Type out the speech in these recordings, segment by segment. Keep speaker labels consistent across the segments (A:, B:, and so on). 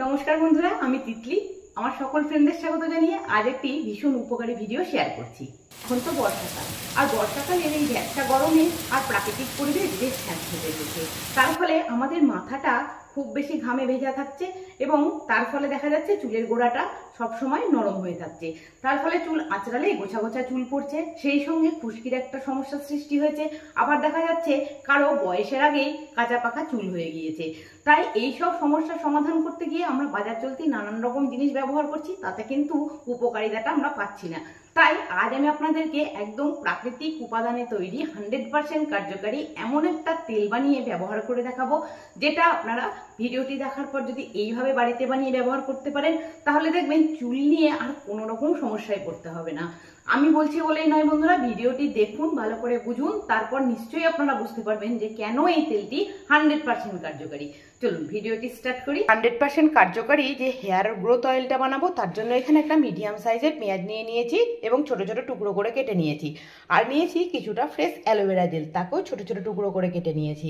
A: নমস্কার বন্ধুরা, আমি তিতলি। আমার সকল ফ্রেন্ডদের স্বাগত জানিয়ে আজ একটি ভীষণ উপকারী ভিডিও শেয়ার করছি। এখন তো বর্ষাকাল, আর বর্ষাকালের এই ভ্যাপসা গরমে আর প্রাকৃতিক পরিবেশ বেশ স্যাঁতসেঁতে গেছে। তার ফলে আমাদের মাথাটা খুব বেশি ঘামে ভেজা থাকছে এবং তার ফলে দেখা যাচ্ছে চুলের গোড়াটা সবসময় নরম হয়ে থাকছে। তার ফলে চুল আঁচড়ালেই গোছা গোছা চুল পড়ছে, সেই সঙ্গে খুশকির একটা সমস্যার সৃষ্টি হয়েছে। আবার দেখা যাচ্ছে কারো বয়সের আগেই কাঁচা পাকা চুল হয়ে গিয়েছে। তাই এই সব সমস্যার সমাধান করতে গিয়ে আমরা বাজার চলতি নানান রকম জিনিস ব্যবহার করছি, তাতে কিন্তু উপকারিতাটা আমরা পাচ্ছি না। তাই আজ আমি আপনাদেরকে একদম প্রাকৃতিক উপাদানে তৈরি 100% কার্যকারী এমন একটা তেল বানিয়ে ব্যবহার করে দেখাবো, যেটা আপনারা ভিডিওটি দেখার পর যদি এইভাবে বাড়িতে বানিয়ে ব্যবহার করতে পারেন, তাহলে দেখবেন চুল নিয়ে আর কোনো রকম সমস্যায় পড়তে হবে না। আমি বলছি বলেই নয় বন্ধুরা, ভিডিওটি দেখুন, ভালো করে বুঝুন, তারপর নিশ্চয়ই আপনারা বুঝতে পারবেন যে কেন এই তেলটি 100% কার্যকারী। চলুন ভিডিওটি স্টার্ট করি। 100% কার্যকারী যে হেয়ার গ্রোথ অয়েলটা বানাবো, তার জন্য এখানে একটা মিডিয়াম সাইজের পেঁয়াজ নিয়ে নিয়েছি এবং ছোট ছোট টুকরো করে কেটে নিয়েছি। আর নিয়েছি কিছুটা ফ্রেশ অ্যালোভেরা জেল, তাকেও ছোট ছোট টুকরো করে কেটে নিয়েছি।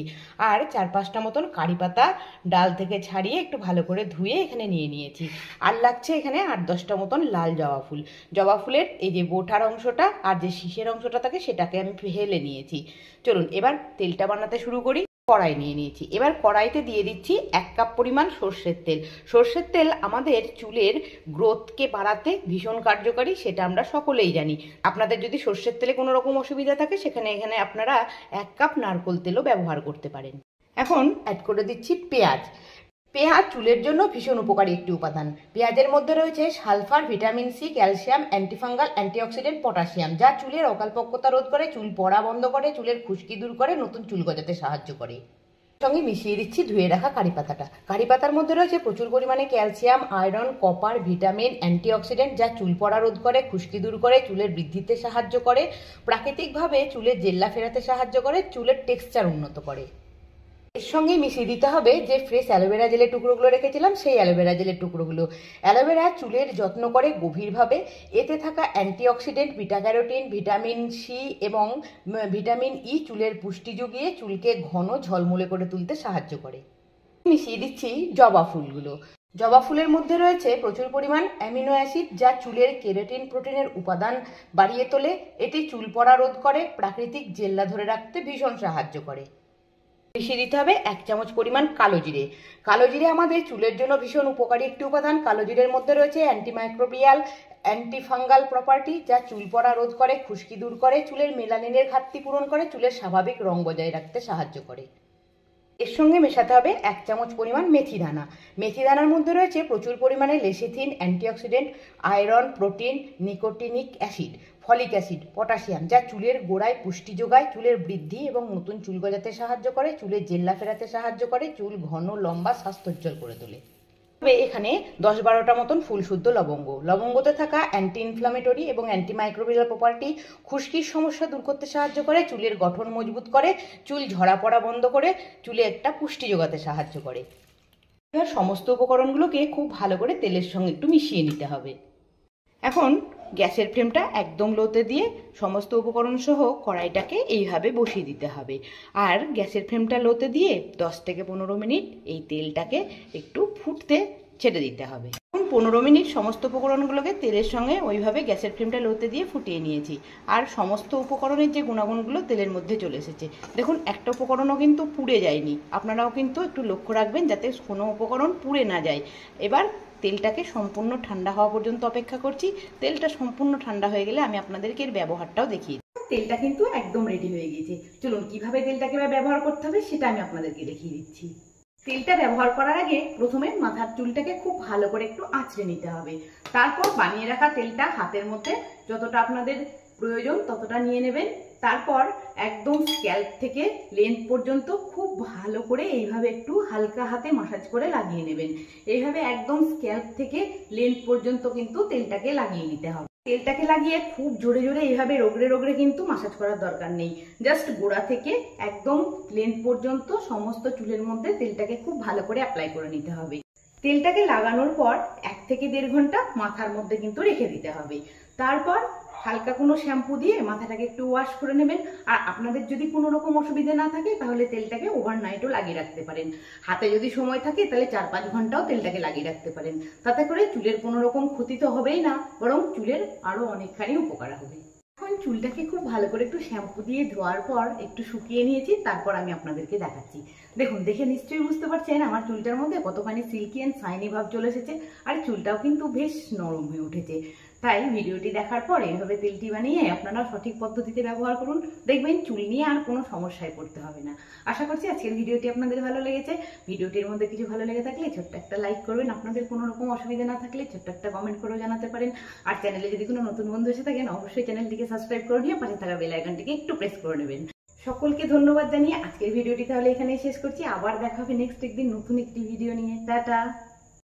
A: আর 4-5টা মতন কারি পাতা ডাল থেকে ছাড়িয়ে একটু ভালো করে ধুয়ে এখানে নিয়ে নিয়েছি। আর লাগছে এখানে 8-10টা মতন লাল জবা ফুল। জবা ফুলের এই যে বোটার অংশটা আর যে শীষের অংশটা থাকে সেটাকে আমি ফেলে নিয়েছি। চলুন এবার তেলটা বানাতে শুরু করি। কড়াই নিয়ে নিয়েছি, এবার কড়াইতে দিয়ে দিচ্ছি 1 কাপ পরিমাণ সর্ষের তেল। সর্ষের তেল আমাদের চুলের গ্রোথকে বাড়াতে ভীষণ কার্যকারী, সেটা আমরা সকলেই জানি। আপনাদের যদি সর্ষের তেলে কোনো রকম অসুবিধা থাকে, এখানে আপনারা 1 কাপ নারকেল তেলও ব্যবহার করতে পারেন। এখন অ্যাড করে দিচ্ছি পেঁয়াজ। পেঁয়াজ চুলের জন্য ভীষণ উপকারী একটি উপাদান। পেঁয়াজের মধ্যে রয়েছে sulphur, vitamin C, calcium, antifungal, antioxidant, potassium, যা চুলের অকালপক্বতা রোধ করে, চুল পড়া বন্ধ করে, চুলের খুশকি দূর করে, নতুন চুল গজাতে সাহায্য করে। সঙ্গে মিশিয়ে দিচ্ছি ধুয়ে রাখা কারি পাতাটা। কারি পাতার মধ্যে রয়েছে প্রচুর পরিমাণে calcium, iron, copper, vitamin, antioxidant, যা চুল পড়া রোধ করে, খুশকি দূর করে, চুলের বৃদ্ধিতে সাহায্য করে, প্রাকৃতিকভাবে চুলের জেল্লা ফেরাতে সাহায্য করে, চুলের টেক্সচার উন্নত করে। এর সঙ্গে মিশিয়ে দিতে হবে যে ফ্রেশ অ্যালোভেরা জেলের টুকরোগুলো রেখেছিলাম, সেই অ্যালোভেরা জেলের টুকরোগুলো। অ্যালোভেরা চুলের যত্ন করে গভীরভাবে। এতে থাকা antioxidant, beta carotene, vitamin C এবং ভিটামিন ই চুলের পুষ্টি জুগিয়ে চুলকে ঘন ঝলমলে করে তুলতে সাহায্য করে। মিশিয়ে দিচ্ছি জবা ফুলগুলো। জবা ফুলের মধ্যে রয়েছে প্রচুর পরিমাণ অ্যামিনো অ্যাসিড, যা চুলের কেরাটিন প্রোটিনের উপাদান বাড়িয়ে তোলে। এটি চুল পড়া রোধ করে, প্রাকৃতিক জেল্লা ধরে রাখতে ভীষণ সাহায্য করে। মিশিয়ে দিতে হবে 1 চামচ পরিমাণ কালো জিরে। কালো জিরে আমাদের চুলের জন্য ভীষণ উপকারী একটি উপাদান। কালো জিরের মধ্যে রয়েছে অ্যান্টিমাইক্রোবিয়াল, অ্যান্টিফাঙ্গাল প্রপার্টি, যা চুল পড়া রোধ করে, খুশকি দূর করে, চুলের মেলানিনের ঘাটতি পূরণ করে, চুলের স্বাভাবিক রং বজায় রাখতে সাহায্য করে। এর সঙ্গে মেশাতে হবে 1 চামচ পরিমাণ মেথি দানা। মেথি দানার মধ্যে রয়েছে প্রচুর পরিমাণে lecithin, antioxidant, iron, protein, nicotinic acid, folic acid, potassium, যা চুলের গোড়ায় পুষ্টি যোগায়, চুলের বৃদ্ধি এবং নতুন চুল গজাতে সাহায্য করে, চুলের জেল্লা ফেরাতে সাহায্য করে, চুল ঘন, লম্বা, স্বাস্থ্যোজ্জ্বল করে তোলে। তবে এখানে 10-12টা মতন ফুলশুদ্ধ লবঙ্গ। লবঙ্গতে থাকা অ্যান্টি ইনফ্লামেটরি এবং অ্যান্টিমাইক্রোবিয়াল প্রপার্টি খুশকির সমস্যা দূর করতে সাহায্য করে, চুলের গঠন মজবুত করে, চুল ঝরা পড়া বন্ধ করে, চুলে একটা পুষ্টি যোগাতে সাহায্য করে। এবার সমস্ত উপকরণগুলোকে খুব ভালো করে তেলের সঙ্গে একটু মিশিয়ে নিতে হবে। এখন গ্যাসের ফ্লেমটা একদম লোতে দিয়ে সমস্ত উপকরণ সহ কড়াইটাকে এইভাবে বসিয়ে দিতে হবে। আর গ্যাসের ফ্লেমটা লোতে দিয়ে 10 থেকে 15 মিনিট এই তেলটাকে একটু ফুটতে ছেড়ে দিতে হবে। এখন 15 মিনিট সমস্ত উপকরণগুলোকে তেলের সঙ্গে ওইভাবে গ্যাসের ফ্লেমটা লোতে দিয়ে ফুটিয়ে নিয়েছি। আর সমস্ত উপকরণের যে গুণাগুণগুলো তেলের মধ্যে চলে এসেছে। দেখুন, একটা উপকরণও কিন্তু পুড়ে যায়নি। আপনারাও কিন্তু একটু লক্ষ্য রাখবেন যাতে কোনো উপকরণ পুড়ে না যায়। এবার তেলটাকে সম্পূর্ণ ঠান্ডা হওয়া পর্যন্ত অপেক্ষা করছি। তেলটা সম্পূর্ণ ঠান্ডা হয়ে গেলে আমি আপনাদেরকে এর ব্যবহারটাও দেখিয়ে দিই। তেলটা কিন্তু একদম রেডি হয়ে গিয়েছে। চলুন কিভাবে তেলটাকে ব্যবহার করতে হবে সেটা আমি আপনাদেরকে দেখিয়ে দিচ্ছি। তেলটা ব্যবহার করার আগে প্রথমে মাথার চুলটাকে খুব ভালো করে একটু আঁচড়ে নিতে হবে। তারপর বানিয়ে রাখা তেলটা হাতের মধ্যে যতটা আপনাদের প্রয়োজন ততটা নিয়ে নেবেন। তারপর একদম স্ক্যাল্প থেকে লেন্থ পর্যন্ত খুব ভালো করে এইভাবে একটু হালকা হাতে মাসাজ করে লাগিয়ে নেবেন। এইভাবে একদম স্ক্যাল্প থেকে লেন্থ পর্যন্ত কিন্তু তেলটাকে লাগিয়ে নিতে হবে। তেলটাকে লাগিয়ে খুব জোরে জোরে এইভাবে রগড়ে রগড়ে কিন্তু মাসাজ করার দরকার নেই। জাস্ট গোড়া থেকে একদম লেন্থ পর্যন্ত সমস্ত চুলের মধ্যে তেলটাকে খুব ভালো করে অ্যাপ্লাই করে নিতে হবে। তেলটাকে লাগানোর পর 1 থেকে 1.5 ঘন্টা মাথার মধ্যে কিন্তু রেখে দিতে হবে। তারপর হালকা কোনো শ্যাম্পু দিয়ে মাথাটাকে একটু ওয়াশ করে নেবেন। আর আপনাদের যদি কোনো রকম অসুবিধা না থাকে তাহলে তেলটাকে ওভারনাইটও লাগিয়ে রাখতে পারেন। হাতে যদি সময় থাকে তাহলে 4-5 ঘন্টাও তেলটাকে লাগিয়ে রাখতে পারেন। তাতে করে চুলের কোনো রকম ক্ষতি তো হবেই না, বরং চুলের আরো অনেকখানি উপকার হবে। এখন চুলটাকে খুব ভালো করে একটু শ্যাম্পু দিয়ে ধোয়ার পর একটু শুকিয়ে নিয়েছি, তারপর আমি আপনাদেরকে দেখাচ্ছি। দেখুন, দেখে নিশ্চয়ই বুঝতে পারছেন আমার চুলটার মধ্যে কতখানি সিল্কি অ্যান্ড শাইনি ভাব চলে এসেছে। আর চুলটাও কিন্তু বেশ নরম হয়ে উঠেছে। তাই ভিডিওটি দেখার পর এইভাবে তেলটি বানিয়ে আপনারা সঠিক পদ্ধতিতে ব্যবহার করুন, দেখবেন চুল নিয়ে আর কোনো সমস্যায় পড়তে হবে না। আশা করছি আজকের ভিডিওটি আপনাদের ভালো লেগেছে। ভিডিওটির মধ্যে কিছু ভালো লেগে থাকলে ছোট্ট একটা লাইক করবেন, আপনাদের কোনো রকম অসুবিধা না থাকলে ছোট্ট একটা কমেন্ট করেও জানাতে পারেন। আর চ্যানেলে যদি কোনো নতুন বন্ধু এসে থাকেন অবশ্যই চ্যানেলটিকে সাবস্ক্রাইব করে নিয়ে পাশে থাকা বেল আইকনটিকে একটু প্রেস করে নেবেন। সকলকে ধন্যবাদ জানিয়ে আজকের ভিডিওটি তাহলে এখানেই শেষ করছি। আবার দেখা হবে নেক্সট একদিন নতুন একটি ভিডিও নিয়ে। টাটা।